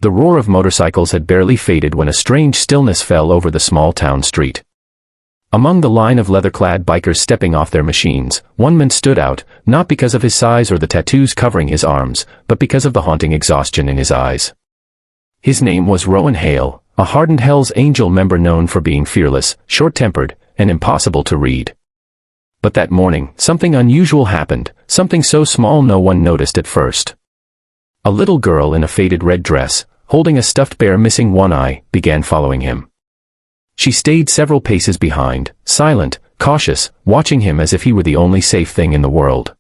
The roar of motorcycles had barely faded when a strange stillness fell over the small town street. Among the line of leather-clad bikers stepping off their machines, one man stood out, not because of his size or the tattoos covering his arms, but because of the haunting exhaustion in his eyes. His name was Rowan Hale, a hardened Hell's Angel member known for being fearless, short-tempered, and impossible to read. But that morning, something unusual happened, something so small no one noticed at first. A little girl in a faded red dress, holding a stuffed bear missing one eye, began following him. She stayed several paces behind, silent, cautious, watching him as if he were the only safe thing in the world.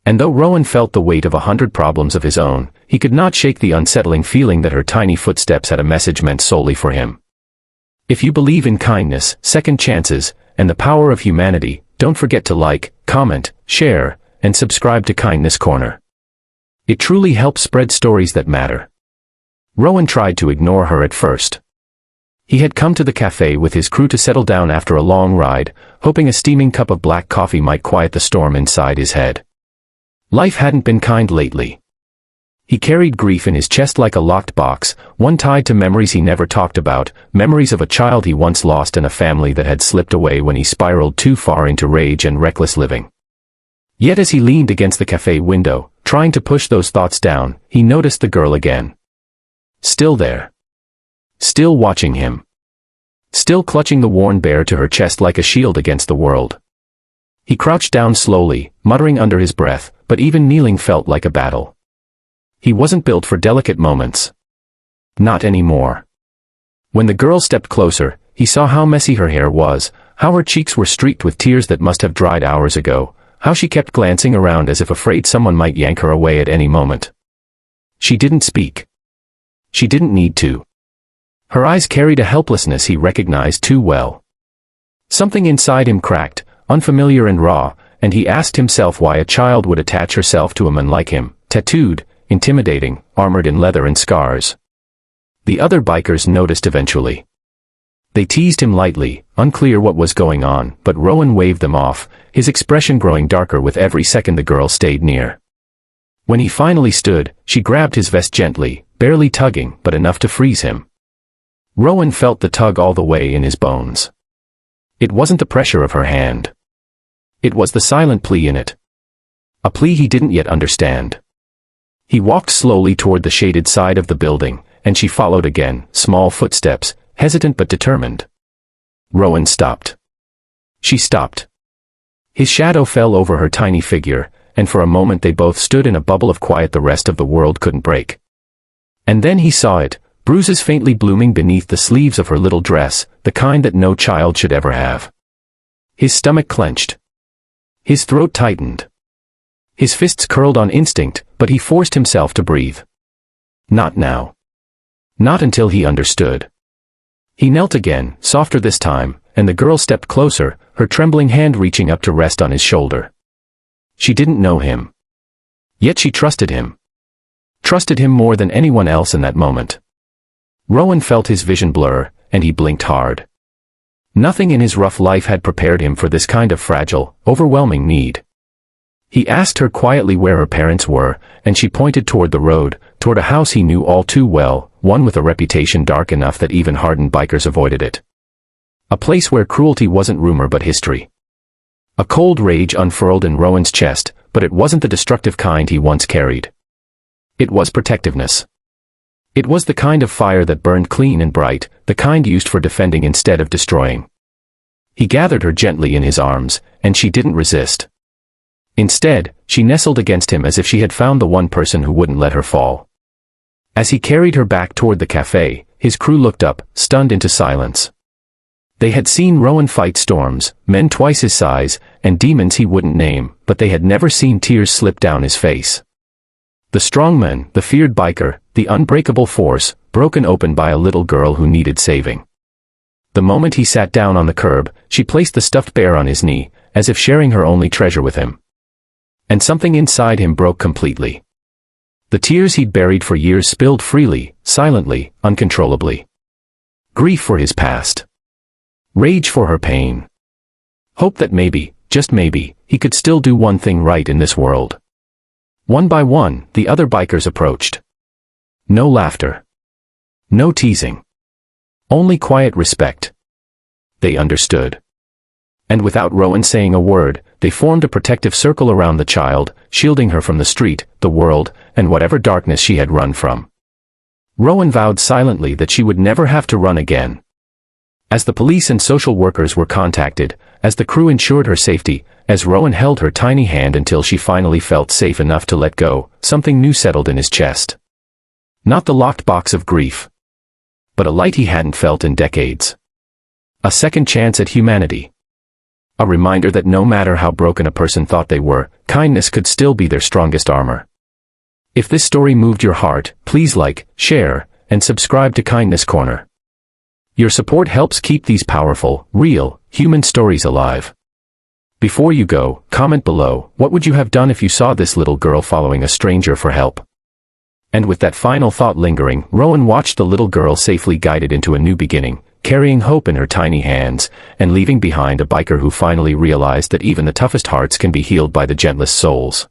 And though Rowan felt the weight of 100 problems of his own, he could not shake the unsettling feeling that her tiny footsteps had a message meant solely for him. If you believe in kindness, second chances, and the power of humanity, don't forget to like, comment, share, and subscribe to Kindness Corner. It truly helps spread stories that matter. Rowan tried to ignore her at first. He had come to the cafe with his crew to settle down after a long ride, hoping a steaming cup of black coffee might quiet the storm inside his head. Life hadn't been kind lately. He carried grief in his chest like a locked box, one tied to memories he never talked about, memories of a child he once lost and a family that had slipped away when he spiraled too far into rage and reckless living. Yet as he leaned against the cafe window, trying to push those thoughts down, he noticed the girl again. Still there. Still watching him. Still clutching the worn bear to her chest like a shield against the world. He crouched down slowly, muttering under his breath, but even kneeling felt like a battle. He wasn't built for delicate moments. Not anymore. When the girl stepped closer, he saw how messy her hair was, how her cheeks were streaked with tears that must have dried hours ago, how she kept glancing around as if afraid someone might yank her away at any moment. She didn't speak. She didn't need to. Her eyes carried a helplessness he recognized too well. Something inside him cracked, unfamiliar and raw, and he asked himself why a child would attach herself to a man like him, tattooed, intimidating, armored in leather and scars. The other bikers noticed eventually. They teased him lightly, unclear what was going on, but Rowan waved them off, his expression growing darker with every second the girl stayed near. When he finally stood, she grabbed his vest gently, barely tugging, but enough to freeze him. Rowan felt the tug all the way in his bones. It wasn't the pressure of her hand. It was the silent plea in it. A plea he didn't yet understand. He walked slowly toward the shaded side of the building, and she followed again, small footsteps, hesitant but determined. Rowan stopped. She stopped. His shadow fell over her tiny figure, and for a moment they both stood in a bubble of quiet the rest of the world couldn't break. And then he saw it. Bruises faintly blooming beneath the sleeves of her little dress, the kind that no child should ever have. His stomach clenched. His throat tightened. His fists curled on instinct, but he forced himself to breathe. Not now. Not until he understood. He knelt again, softer this time, and the girl stepped closer, her trembling hand reaching up to rest on his shoulder. She didn't know him. Yet she trusted him. Trusted him more than anyone else in that moment. Rowan felt his vision blur, and he blinked hard. Nothing in his rough life had prepared him for this kind of fragile, overwhelming need. He asked her quietly where her parents were, and she pointed toward the road, toward a house he knew all too well, one with a reputation dark enough that even hardened bikers avoided it. A place where cruelty wasn't rumor but history. A cold rage unfurled in Rowan's chest, but it wasn't the destructive kind he once carried. It was protectiveness. It was the kind of fire that burned clean and bright, the kind used for defending instead of destroying. He gathered her gently in his arms, and she didn't resist. Instead, she nestled against him as if she had found the one person who wouldn't let her fall. As he carried her back toward the cafe, his crew looked up, stunned into silence. They had seen Rowan fight storms, men twice his size, and demons he wouldn't name, but they had never seen tears slip down his face. The strongman, the feared biker, the unbreakable force, broken open by a little girl who needed saving. The moment he sat down on the curb, she placed the stuffed bear on his knee, as if sharing her only treasure with him. And something inside him broke completely. The tears he'd buried for years spilled freely, silently, uncontrollably. Grief for his past. Rage for her pain. Hope that maybe, just maybe, he could still do one thing right in this world. One by one, the other bikers approached. No laughter. No teasing. Only quiet respect. They understood. And without Rowan saying a word, they formed a protective circle around the child, shielding her from the street, the world, and whatever darkness she had run from. Rowan vowed silently that she would never have to run again. As the police and social workers were contacted, as the crew ensured her safety, as Rowan held her tiny hand until she finally felt safe enough to let go, something new settled in his chest. Not the locked box of grief, but a light he hadn't felt in decades. A second chance at humanity. A reminder that no matter how broken a person thought they were, kindness could still be their strongest armor. If this story moved your heart, please like, share, and subscribe to Kindness Corner. Your support helps keep these powerful, real, human stories alive. Before you go, comment below, what would you have done if you saw this little girl following a stranger for help? And with that final thought lingering, Rowan watched the little girl safely guided into a new beginning, carrying hope in her tiny hands, and leaving behind a biker who finally realized that even the toughest hearts can be healed by the gentlest souls.